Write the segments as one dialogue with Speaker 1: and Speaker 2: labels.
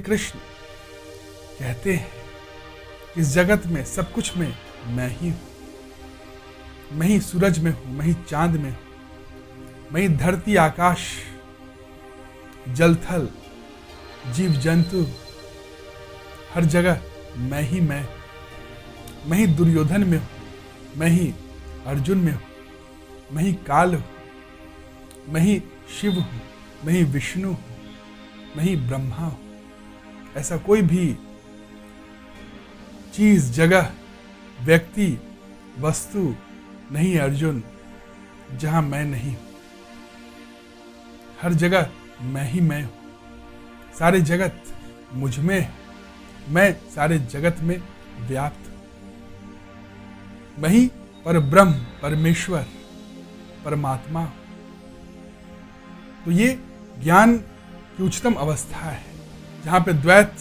Speaker 1: कृष्ण कहते हैं कि इस जगत में सब कुछ में मैं ही हूं। मैं ही सूरज में हूं, मैं ही चांद में हूं, मैं ही धरती आकाश जल थल जीव जंतु, हर जगह मैं ही मैं ही दुर्योधन में हूं, मैं ही अर्जुन में हूं, मैं ही काल हूं, मैं ही शिव हूं, मैं ही विष्णु हूं, मैं ही ब्रह्मा हूं। ऐसा कोई भी चीज, जगह, व्यक्ति, वस्तु नहीं अर्जुन जहां मैं नहीं हूं। हर जगह मैं ही मैं हूं। सारे जगत मुझ में है, मैं सारे जगत में व्याप्त हूं। मैं ही परब्रह्म, परमेश्वर, परमात्मा हूं। तो ये ज्ञान की उच्चतम अवस्था है जहां पे द्वैत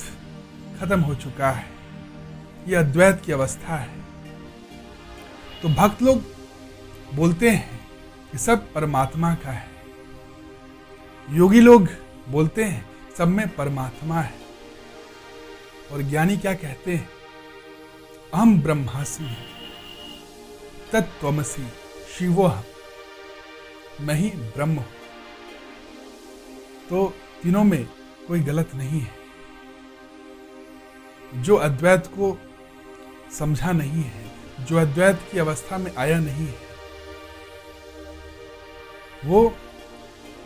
Speaker 1: खत्म हो चुका है। ये अद्वैत की अवस्था है। तो भक्त लोग बोलते हैं कि सब परमात्मा का है। योगी लोग बोलते हैं सब में परमात्मा है। और ज्ञानी क्या कहते हैं? अहम ब्रह्मास्मि तत्त्वमसि शिवोहम, मैं ही ब्रह्म हूं। तो तीनों में कोई गलत नहीं है। जो अद्वैत को समझा नहीं है, जो अद्वैत की अवस्था में आया नहीं है, वो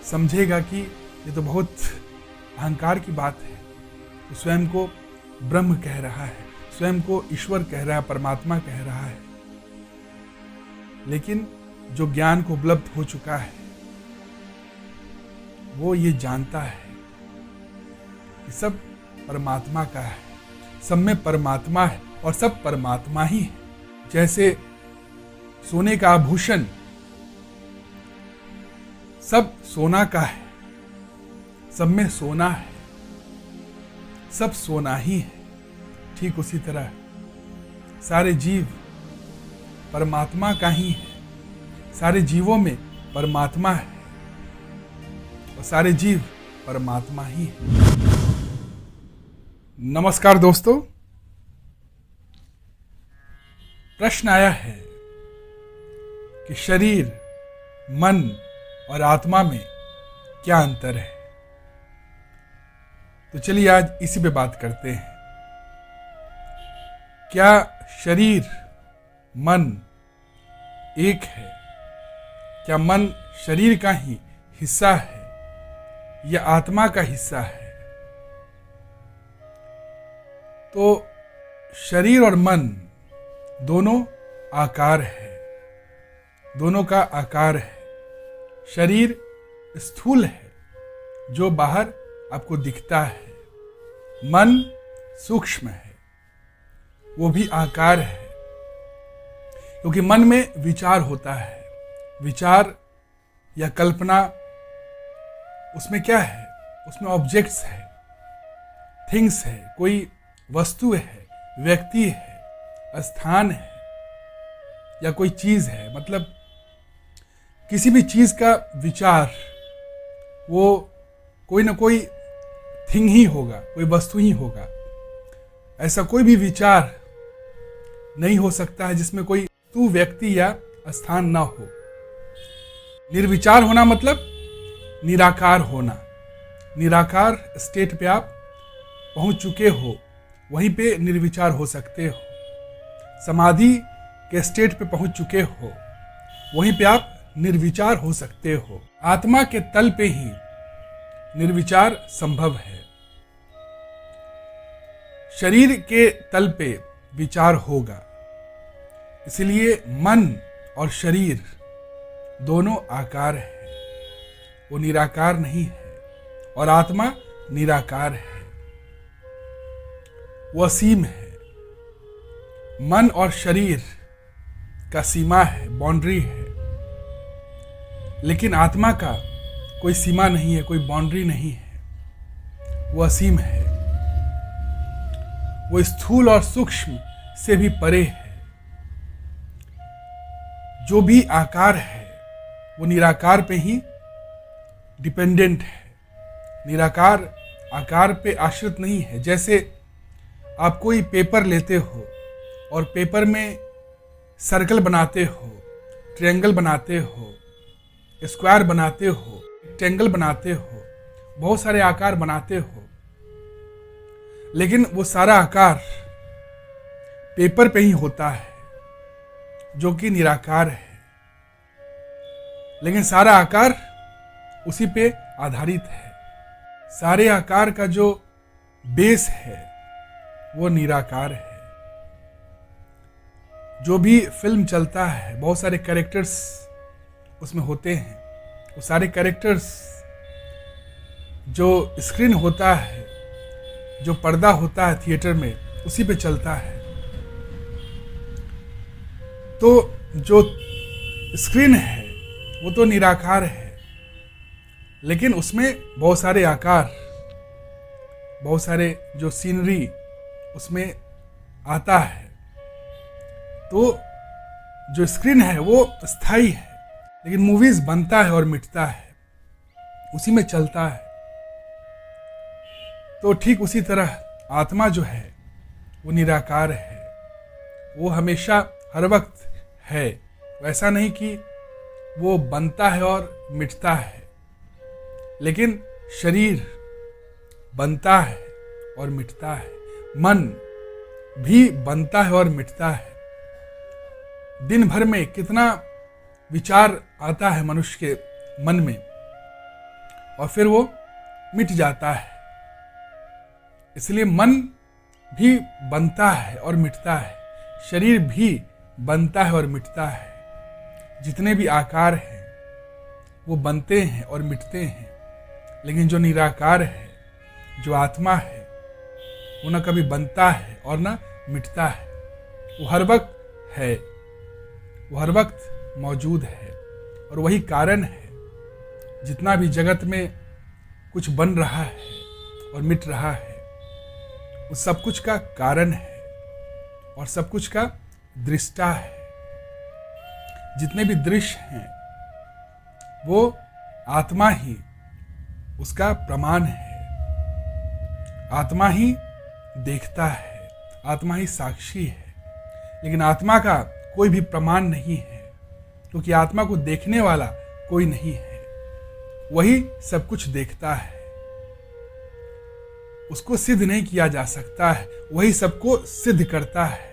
Speaker 1: समझेगा कि ये तो बहुत अहंकार की बात है। तो स्वयं को ब्रह्म कह रहा है, स्वयं को ईश्वर कह रहा है, परमात्मा कह रहा है। लेकिन जो ज्ञान को उपलब्ध हो चुका है वो ये जानता है कि सब परमात्मा का है, सब में परमात्मा है और सब परमात्मा ही है। जैसे सोने का आभूषण सब सोना का है, सब में सोना है, सब सोना ही है। ठीक उसी तरह सारे जीव परमात्मा का ही है। सारे जीवों में परमात्मा है और सारे जीव परमात्मा ही है। नमस्कार दोस्तों, प्रश्न आया है कि शरीर, मन और आत्मा में क्या अंतर है। तो चलिए आज इसी पे बात करते हैं। क्या शरीर, मन एक है? क्या मन शरीर का ही हिस्सा है या आत्मा का हिस्सा है? तो शरीर और मन दोनों आकार है, दोनों का आकार है। शरीर स्थूल है जो बाहर आपको दिखता है, मन सूक्ष्म है, वो भी आकार है। क्योंकि मन में विचार होता है। विचार या कल्पना, उसमें क्या है? उसमें ऑब्जेक्ट्स है, थिंग्स है, कोई वस्तु है, व्यक्ति है, स्थान है या कोई चीज है। मतलब किसी भी चीज का विचार वो कोई ना कोई थिंग ही होगा, कोई वस्तु ही होगा। ऐसा कोई भी विचार नहीं हो सकता है जिसमें कोई तू व्यक्ति या स्थान ना हो। निर्विचार होना मतलब निराकार होना। निराकार स्टेट पे आप पहुंच चुके हो, वहीं पे निर्विचार हो सकते हो। समाधि के स्टेट पे पहुंच चुके हो, वहीं पे आप निर्विचार हो सकते हो। आत्मा के तल पे ही निर्विचार संभव है। शरीर के तल पे विचार होगा। इसलिए मन और शरीर दोनों आकार है, वो निराकार नहीं है। और आत्मा निराकार है, वो असीम है। मन और शरीर का सीमा है, बाउंड्री है। लेकिन आत्मा का कोई सीमा नहीं है, कोई बाउंड्री नहीं है। वो असीम है, वो स्थूल और सूक्ष्म से भी परे है। जो भी आकार है वो निराकार पे ही डिपेंडेंट है। निराकार आकार पे आश्रित नहीं है। जैसे आप कोई पेपर लेते हो और पेपर में सर्कल बनाते हो, ट्रायंगल बनाते हो, स्क्वायर बनाते हो, रेक्टेंगल बनाते हो, बहुत सारे आकार बनाते हो, लेकिन वो सारा आकार पेपर पे ही होता है जो कि निराकार है। लेकिन सारा आकार उसी पे आधारित है। सारे आकार का जो बेस है वो निराकार है। जो भी फिल्म चलता है, बहुत सारे कैरेक्टर्स उसमें होते हैं। वो सारे कैरेक्टर्स, जो स्क्रीन होता है, जो पर्दा होता है थिएटर में, उसी पे चलता है। तो जो स्क्रीन है वो तो निराकार है, लेकिन उसमें बहुत सारे आकार, बहुत सारे जो सीनरी उसमें आता है। तो जो स्क्रीन है वो स्थायी है, लेकिन मूवीज बनता है और मिटता है, उसी में चलता है। तो ठीक उसी तरह आत्मा जो है वो निराकार है, वो हमेशा हर वक्त है। वैसा नहीं कि वो बनता है और मिटता है, लेकिन शरीर बनता है और मिटता है, मन भी बनता है और मिटता है। दिन भर में कितना विचार आता है मनुष्य के मन में और फिर वो मिट जाता है। इसलिए मन भी बनता है और मिटता है, शरीर भी बनता है और मिटता है। जितने भी आकार हैं वो बनते हैं और मिटते हैं, लेकिन जो निराकार है, जो आत्मा है, वो न कभी बनता है और न मिटता है। वो हर वक्त है, वो हर वक्त मौजूद है, और वही कारण है जितना भी जगत में कुछ बन रहा है और मिट रहा है, उस सब कुछ का कारण है और सब कुछ का दृष्टा है। जितने भी दृश्य हैं वो आत्मा ही उसका प्रमाण है। आत्मा ही देखता है, आत्मा ही साक्षी है, लेकिन आत्मा का कोई भी प्रमाण नहीं है, क्योंकि आत्मा को देखने वाला कोई नहीं है। वही सब कुछ देखता है, उसको सिद्ध नहीं किया जा सकता है, वही सबको सिद्ध करता है।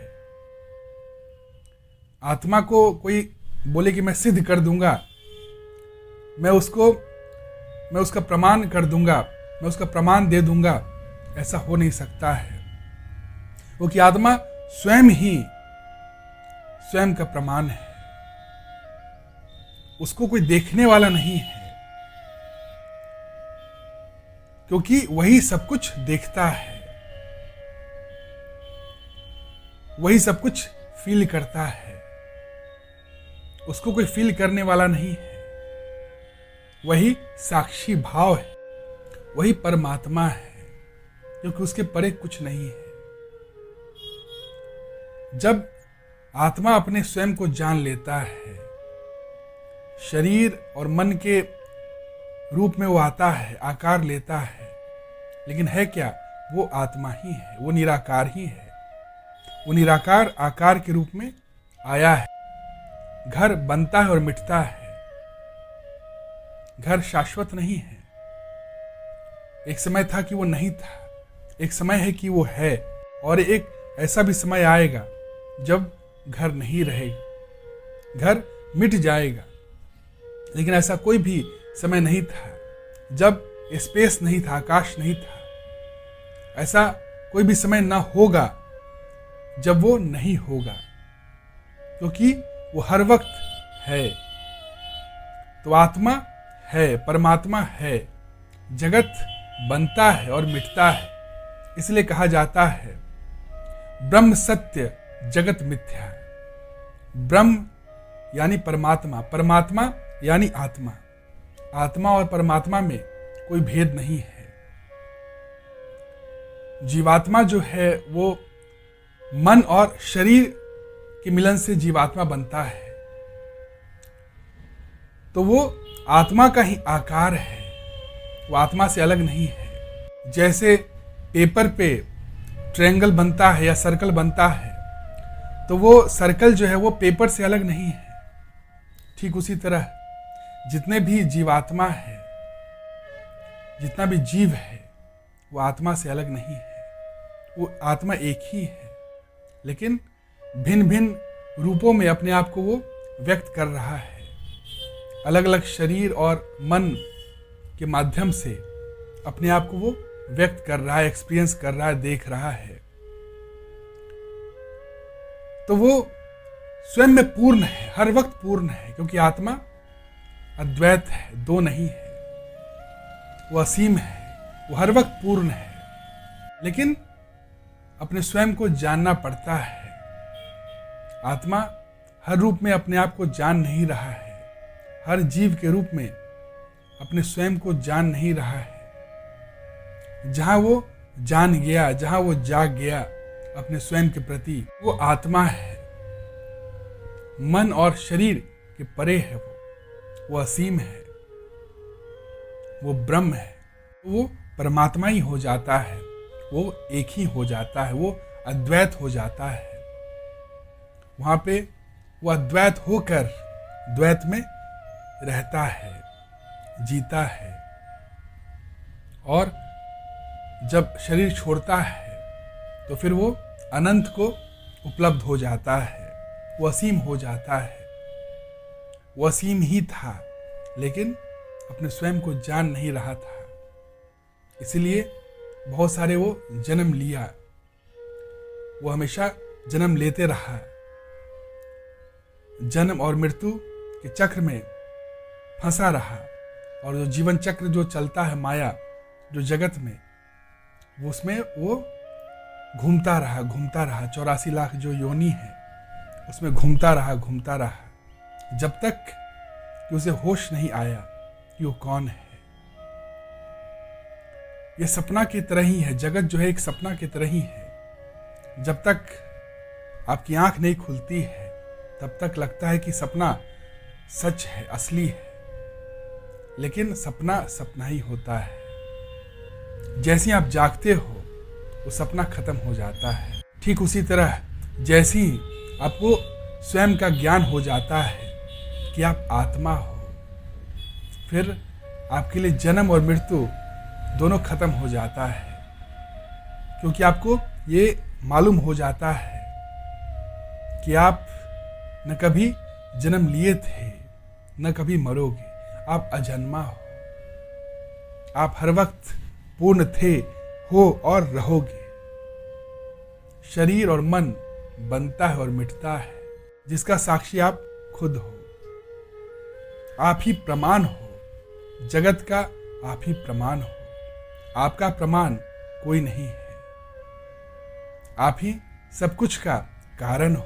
Speaker 1: आत्मा को कोई बोले कि मैं सिद्ध कर दूंगा, मैं उसका प्रमाण कर दूंगा, मैं उसका प्रमाण दे दूंगा, ऐसा हो नहीं सकता है। क्योंकि आत्मा स्वयं ही स्वयं का प्रमाण है, उसको कोई देखने वाला नहीं है, क्योंकि वही सब कुछ देखता है, वही सब कुछ फील करता है। उसको कोई फील करने वाला नहीं है। वही साक्षी भाव है, वही परमात्मा है, क्योंकि उसके परे कुछ नहीं है। जब आत्मा अपने स्वयं को जान लेता है, शरीर और मन के रूप में वो आता है, आकार लेता है, लेकिन है क्या? वो आत्मा ही है, वो निराकार ही है। वो निराकार आकार के रूप में आया है। घर बनता है और मिटता है, घर शाश्वत नहीं है। एक समय था कि वो नहीं था, एक समय है कि वो है, और एक ऐसा भी समय आएगा जब घर नहीं रहेगा, घर मिट जाएगा। लेकिन ऐसा कोई भी समय नहीं था जब स्पेस नहीं था, आकाश नहीं था। ऐसा कोई भी समय ना होगा जब वो नहीं होगा, क्योंकि वो हर वक्त है। तो आत्मा है, परमात्मा है। जगत बनता है और मिटता है, इसलिए कहा जाता है ब्रह्म सत्य जगत मिथ्या। ब्रह्म यानी परमात्मा, परमात्मा यानी आत्मा। आत्मा और परमात्मा में कोई भेद नहीं है। जीवात्मा जो है वो मन और शरीर के मिलन से जीवात्मा बनता है, तो वो आत्मा का ही आकार है, वो आत्मा से अलग नहीं है। जैसे पेपर पे ट्रायंगल बनता है या सर्कल बनता है, तो वो सर्कल जो है वो पेपर से अलग नहीं है। ठीक उसी तरह जितने भी जीवात्मा है, जितना भी जीव है, वो आत्मा से अलग नहीं है। वो आत्मा एक ही है, लेकिन भिन्न भिन्न रूपों में अपने आप को वो व्यक्त कर रहा है। अलग अलग शरीर और मन के माध्यम से अपने आप को वो व्यक्त कर रहा है, एक्सपीरियंस कर रहा है, देख रहा है। तो वो स्वयं में पूर्ण है, हर वक्त पूर्ण है, क्योंकि आत्मा अद्वैत है, दो नहीं है। वो असीम है, वो हर वक्त पूर्ण है। लेकिन अपने स्वयं को जानना पड़ता है। आत्मा हर रूप में अपने आप को जान नहीं रहा है, हर जीव के रूप में अपने स्वयं को जान नहीं रहा है। जहां वो जान गया, जहां वो जाग गया अपने स्वयं के प्रति, वो आत्मा है। मन और शरीर के परे है वो असीम है, वो ब्रह्म है, वो परमात्मा ही हो जाता है, वो एक ही हो जाता है, वो अद्वैत हो जाता है। वहां पे वो अद्वैत होकर द्वैत में रहता है, जीता है। और जब शरीर छोड़ता है तो फिर वो अनंत को उपलब्ध हो जाता है, वो असीम हो जाता है। वो असीम ही था, लेकिन अपने स्वयं को जान नहीं रहा था, इसलिए बहुत सारे वो जन्म लिया। वो हमेशा जन्म लेते रहा, जन्म और मृत्यु के चक्र में फंसा रहा। और जो जीवन चक्र जो चलता है, माया जो जगत में, वो उसमें वो घूमता रहा 84 लाख जो योनि है उसमें घूमता रहा जब तक कि उसे होश नहीं आया कि वो कौन है। ये सपना की तरह ही है, जगत जो है एक सपना की तरह ही है। जब तक आपकी आंख नहीं खुलती है तब तक लगता है कि सपना सच है, असली है, लेकिन सपना सपना ही होता है। जैसे आप जागते हो वो सपना खत्म हो जाता है। ठीक उसी तरह जैसे ही आपको स्वयं का ज्ञान हो जाता है कि आप आत्मा हो, फिर आपके लिए जन्म और मृत्यु दोनों खत्म हो जाता है, क्योंकि आपको ये मालूम हो जाता है कि आप न कभी जन्म लिए थे, न कभी मरोगे। आप अजन्मा हो, आप हर वक्त पूर्ण थे, हो और रहोगे। शरीर और मन बनता है और मिटता है, जिसका साक्षी आप खुद हो। आप ही प्रमाण हो, जगत का आप ही प्रमाण हो। आपका प्रमाण कोई नहीं है। आप ही सब कुछ का कारण हो,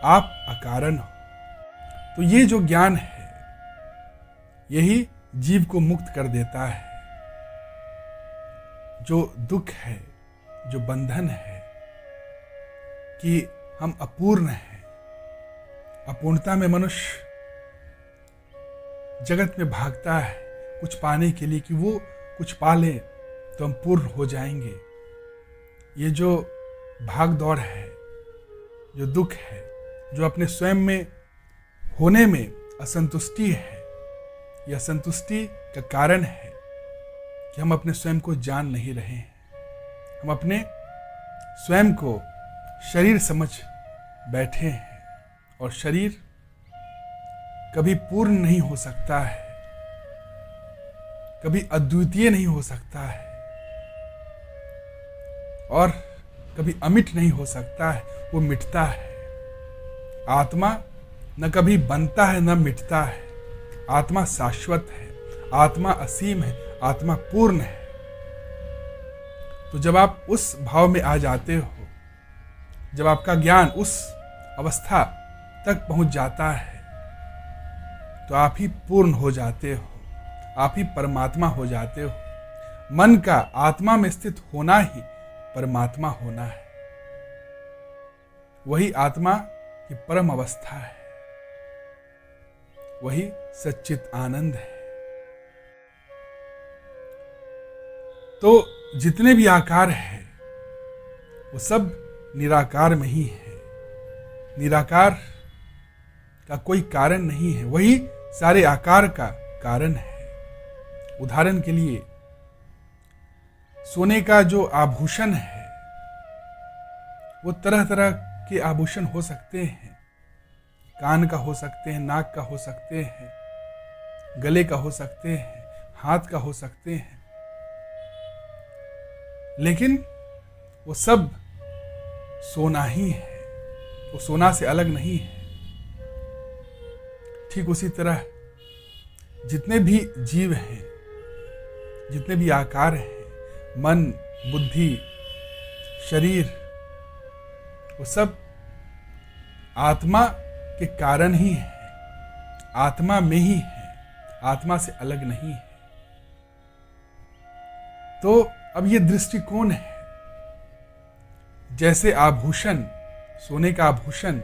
Speaker 1: आप अकारण हो। तो ये जो ज्ञान है यही जीव को मुक्त कर देता है। जो दुख है, जो बंधन है कि हम अपूर्ण हैं, अपूर्णता में मनुष्य जगत में भागता है कुछ पाने के लिए कि वो कुछ पाले तो हम पूर्ण हो जाएंगे। ये जो भाग दौड़ है, जो दुख है, जो अपने स्वयं में होने में असंतुष्टि है, यह असंतुष्टि का कारण है कि हम अपने स्वयं को जान नहीं रहे हैं। हम अपने स्वयं को शरीर समझ बैठे हैं, और शरीर कभी पूर्ण नहीं हो सकता है, कभी अद्वितीय नहीं हो सकता है, और कभी अमिट नहीं हो सकता है, वो मिटता है। आत्मा न कभी बनता है न मिटता है। आत्मा शाश्वत है, आत्मा असीम है, आत्मा पूर्ण है। तो जब आप उस भाव में आ जाते हो, जब आपका ज्ञान उस अवस्था तक पहुंच जाता है, तो आप ही पूर्ण हो जाते हो, आप ही परमात्मा हो जाते हो। मन का आत्मा में स्थित होना ही परमात्मा होना है। वही आत्मा की परम अवस्था है, वही सच्चित आनंद है। तो जितने भी आकार है वो सब निराकार में ही है। निराकार का कोई कारण नहीं है, वही सारे आकार का कारण है। उदाहरण के लिए सोने का जो आभूषण है वो तरह तरह के आभूषण हो सकते हैं। कान का हो सकते हैं, नाक का हो सकते हैं, गले का हो सकते हैं, हाथ का हो सकते हैं, लेकिन वो सब सोना ही है, वो सोना से अलग नहीं है। ठीक उसी तरह जितने भी जीव हैं, जितने भी आकार हैं, मन, बुद्धि, शरीर, वो सब आत्मा के कारण ही है, आत्मा में ही है, आत्मा से अलग नहीं है। तो अब ये दृष्टिकोण है। जैसे आभूषण, सोने का आभूषण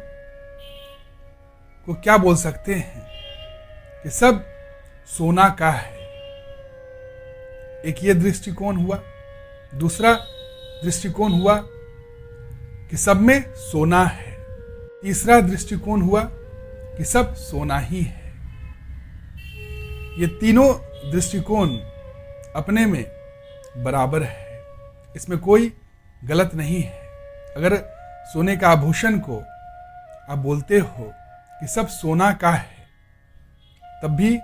Speaker 1: को क्या बोल सकते हैं कि सब सोना का है, एक ये दृष्टिकोण हुआ। दूसरा दृष्टिकोण हुआ कि सब में सोना है। तीसरा दृष्टिकोण हुआ कि सब सोना ही है। ये तीनों दृष्टिकोण अपने में बराबर है, इसमें कोई गलत नहीं है। अगर सोने का आभूषण को आप बोलते हो कि सब सोना का है, तब भी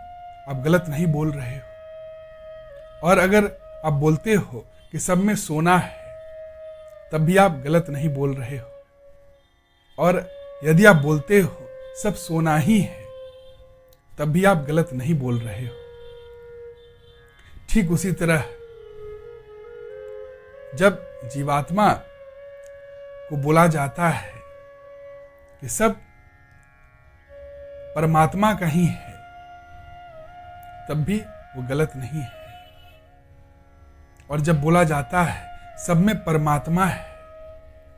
Speaker 1: आप गलत नहीं बोल रहे हो। और अगर आप बोलते हो कि सब में सोना है, तब भी आप गलत नहीं बोल रहे हो। और यदि आप बोलते हो सब सोना ही है, तब भी आप गलत नहीं बोल रहे हो। ठीक उसी तरह जब जीवात्मा को बोला जाता है कि सब परमात्मा का ही है, तब भी वो गलत नहीं है। और जब बोला जाता है सब में परमात्मा है,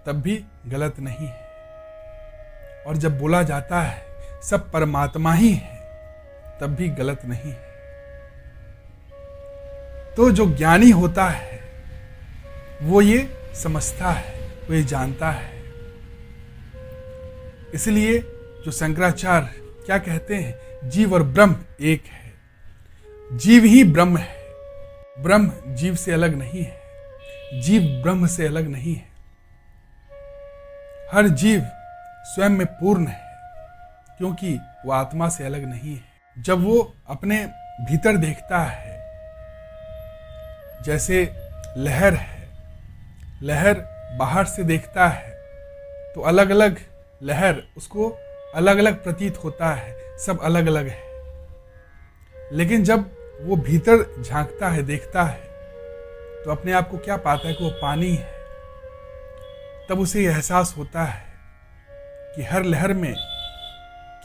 Speaker 1: तब भी गलत नहीं है। और जब बोला जाता है सब परमात्मा ही है, तब भी गलत नहीं है। तो जो ज्ञानी होता है वो ये समझता है, वो ये जानता है। इसलिए जो शंकराचार्य क्या कहते हैं, जीव और ब्रह्म एक है। जीव ही ब्रह्म है, ब्रह्म जीव से अलग नहीं है, जीव ब्रह्म से अलग नहीं है। हर जीव स्वयं में पूर्ण है, क्योंकि वो आत्मा से अलग नहीं है। जब वो अपने भीतर देखता है, जैसे लहर है, लहर बाहर से देखता है तो अलग अलग लहर उसको अलग अलग प्रतीत होता है, सब अलग अलग है। लेकिन जब वो भीतर झांकता है, देखता है, तो अपने आप को क्या पाता है कि वो पानी है। तब उसे यह एहसास होता है कि हर लहर में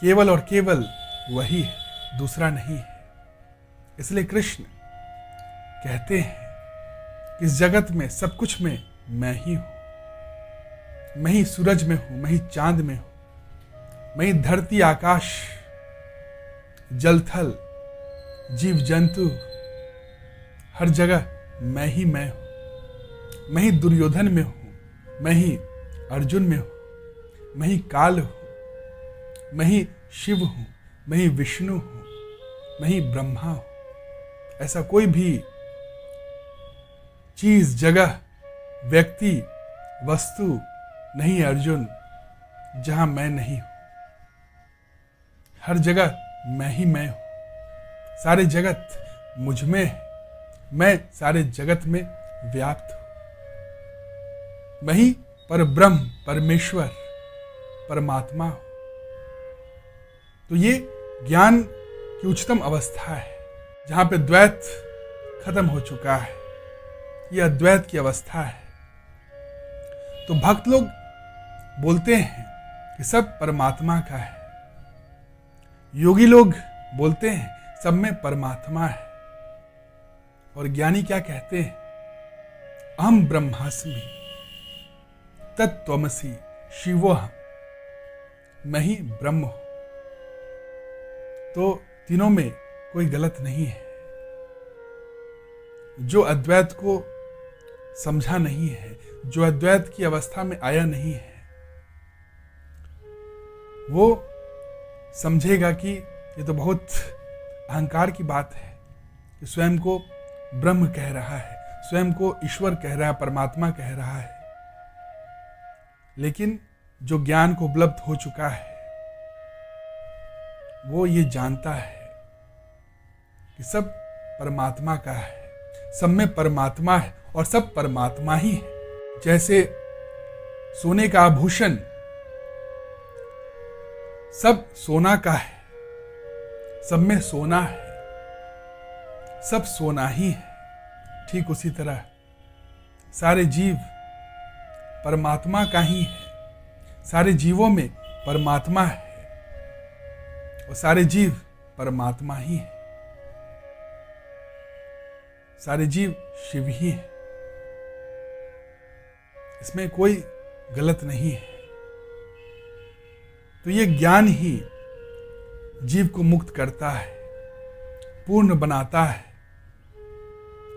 Speaker 1: केवल और केवल वही है, दूसरा नहीं है। इसलिए कृष्ण कहते हैं कि इस जगत में सब कुछ में मैं ही हूं। मैं ही सूरज में हूं, मैं ही चांद में हूं, मैं ही धरती, आकाश, जल थल, जीव जंतु, हर जगह मैं ही मैं हूं। मैं ही दुर्योधन में हूं, मैं ही अर्जुन में हूं, मैं ही काल हूं, मैं ही शिव हूं, मैं ही विष्णु हूं, मैं ही ब्रह्मा हूं। ऐसा कोई भी चीज, जगह, व्यक्ति, वस्तु नहीं अर्जुन जहां मैं नहीं हूं। हर जगह मैं ही मैं हूं। सारे जगत मुझ में है, मैं सारे जगत में व्याप्त हूं। मैं ही परब्रह्म, परमेश्वर, परमात्मा हूं। तो ये ज्ञान की उच्चतम अवस्था है, जहां पे द्वैत खत्म हो चुका है। ये अद्वैत की अवस्था है। तो भक्त लोग बोलते हैं कि सब परमात्मा का है। योगी लोग बोलते हैं सब में परमात्मा है। और ज्ञानी क्या कहते हैं, अहम ब्रह्मास्मि तत्त्वमसि शिवोहम, मैं ही ब्रह्म हूं। तो तीनों में कोई गलत नहीं है। जो अद्वैत को समझा नहीं है, जो अद्वैत की अवस्था में आया नहीं है, वो समझेगा कि ये तो बहुत अहंकार की बात है कि स्वयं को ब्रह्म कह रहा है, स्वयं को ईश्वर कह रहा है, परमात्मा कह रहा है। लेकिन जो ज्ञान को उपलब्ध हो चुका है वो ये जानता है कि सब परमात्मा का है, सब में परमात्मा है और सब परमात्मा ही है। जैसे सोने का आभूषण सब सोना का है, सब में सोना है, सब सोना ही है, ठीक उसी तरह सारे जीव परमात्मा का ही है, सारे जीवों में परमात्मा है और सारे जीव परमात्मा ही है, सारे जीव शिव ही है। इसमें कोई गलत नहीं है। तो ये ज्ञान ही जीव को मुक्त करता है, पूर्ण बनाता है।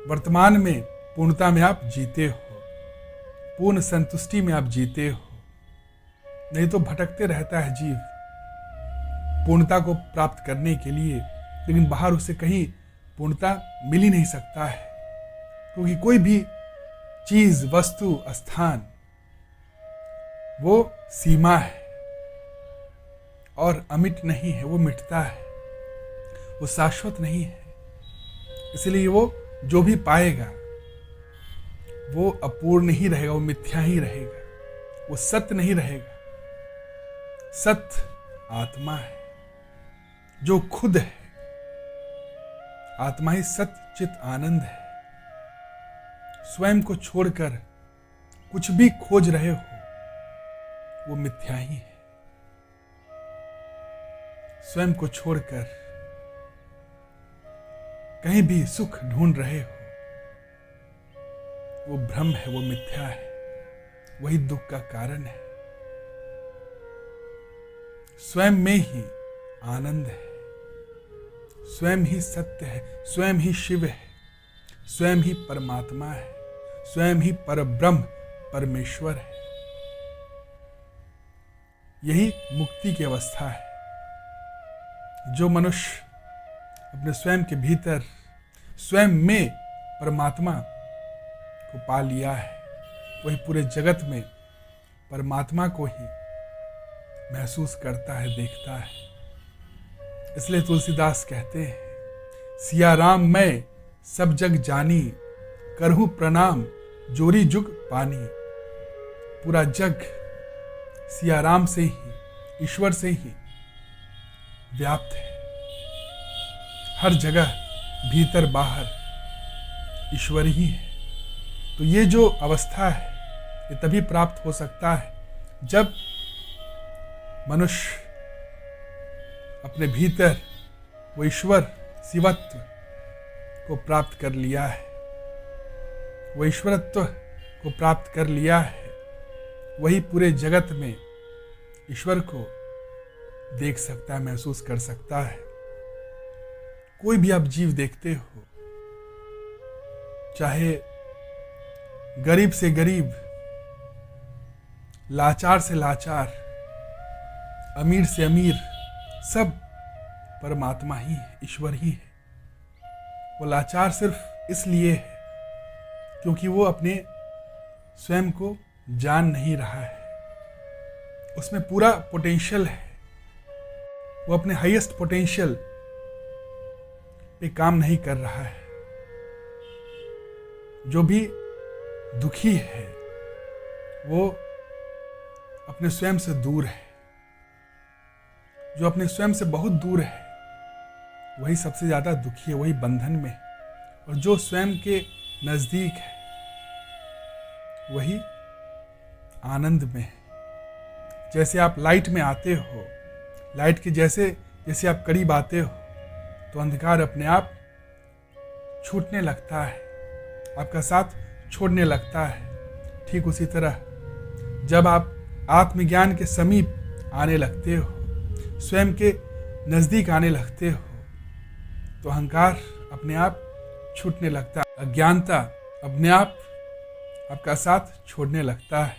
Speaker 1: वर्तमान में पूर्णता में आप जीते हो, पूर्ण संतुष्टि में आप जीते हो, नहीं तो भटकते रहता है जीव पूर्णता को प्राप्त करने के लिए, लेकिन बाहर उसे कहीं पूर्णता मिल ही नहीं सकता है, क्योंकि कोई भी चीज, वस्तु, स्थान वो सीमा है और अमिट नहीं है, वो मिटता है, वो शाश्वत नहीं है। इसलिए वो जो भी पाएगा वो अपूर्ण ही रहेगा, वो मिथ्या ही रहेगा, वो सत्य नहीं रहेगा। सत्य आत्मा है जो खुद है, आत्मा ही सत्य चित आनंद है। स्वयं को छोड़कर कुछ भी खोज रहे हो वो मिथ्या ही है। स्वयं को छोड़कर कहीं भी सुख ढूंढ रहे हो वो भ्रम है, वो मिथ्या है, वही दुख का कारण है। स्वयं में ही आनंद है, स्वयं ही सत्य है, स्वयं ही शिव है, स्वयं ही परमात्मा है, स्वयं ही परब्रह्म परमेश्वर है। यही मुक्ति की अवस्था है। जो मनुष्य अपने स्वयं के भीतर स्वयं में परमात्मा को पा लिया है, वही पूरे जगत में परमात्मा को ही महसूस करता है, देखता है। इसलिए तुलसीदास कहते हैं, सिया राम मैं सब जग जानी, करहूं प्रणाम जोरी जुग पानी। पूरा जग सिया राम से ही, ईश्वर से ही व्याप्त है। हर जगह भीतर बाहर ईश्वर ही है। तो ये जो अवस्था है ये तभी प्राप्त हो सकता है जब मनुष्य अपने भीतर वो ईश्वर शिवत्व को प्राप्त कर लिया है, वो ईश्वरत्व को प्राप्त कर लिया है, वही पूरे जगत में ईश्वर को देख सकता है, महसूस कर सकता है। कोई भी आप जीव देखते हो, चाहे गरीब से गरीब, लाचार से लाचार, अमीर से अमीर, सब परमात्मा ही है, ईश्वर ही है। वो लाचार सिर्फ इसलिए है क्योंकि वो अपने स्वयं को जान नहीं रहा है। उसमें पूरा पोटेंशियल है, वो अपने हाईएस्ट पोटेंशियल पे काम नहीं कर रहा है। जो भी दुखी है वो अपने स्वयं से दूर है। जो अपने स्वयं से बहुत दूर है वही सबसे ज्यादा दुखी है, वही बंधन में है। और जो स्वयं के नजदीक है वही आनंद में है। जैसे आप लाइट में आते हो, लाइट के जैसे आप करीब आते हो तो अंधकार अपने आप छूटने लगता है, आपका साथ छोड़ने लगता है। ठीक उसी तरह जब आप आत्मज्ञान के समीप आने लगते हो, स्वयं के नजदीक आने लगते हो, तो अहंकार अपने आप छूटने लगता है, अज्ञानता अपने आप आपका साथ छोड़ने लगता है।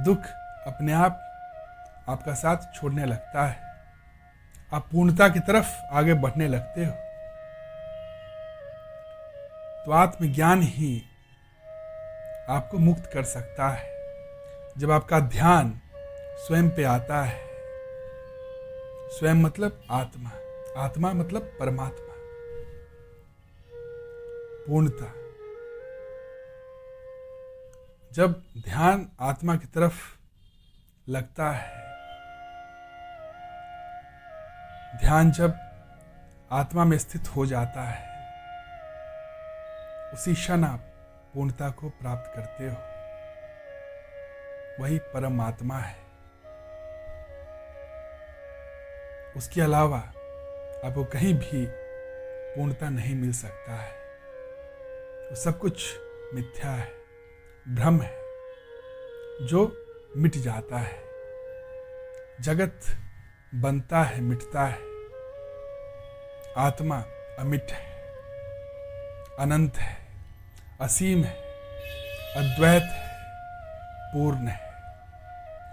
Speaker 1: दुख अपने आप आपका साथ छोड़ने लगता है। आप पूर्णता की तरफ आगे बढ़ने लगते हो। तो आत्मज्ञान ही आपको मुक्त कर सकता है। जब आपका ध्यान स्वयं पे आता है, स्वयं मतलब आत्मा, आत्मा मतलब परमात्मा, पूर्णता। जब ध्यान आत्मा की तरफ लगता है, ध्यान जब आत्मा में स्थित हो जाता है, उसी क्षण आप पूर्णता को प्राप्त करते हो। वही परमात्मा है। उसके अलावा आपको कहीं भी पूर्णता नहीं मिल सकता है। तो सब कुछ मिथ्या है, भ्रम है, जो मिट जाता है। जगत बनता है, मिटता है। आत्मा अमिट है, अनंत है, असीम है, अद्वैत है, पूर्ण है।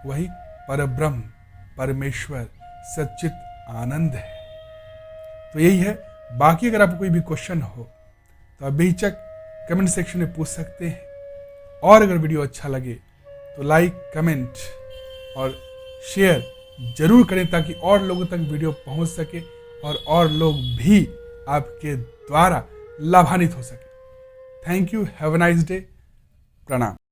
Speaker 1: वही परब्रह्म, परमेश्वर, सच्चित आनंद है। तो यही है। बाकी अगर आपको कोई भी क्वेश्चन हो तो आप बेहिचक कमेंट सेक्शन में पूछ सकते हैं। और अगर वीडियो अच्छा लगे तो लाइक, कमेंट और शेयर जरूर करें, ताकि और लोगों तक वीडियो पहुंच सके और लोग भी आपके द्वारा लाभान्वित हो सके। Thank you. Have a nice day. प्रणाम।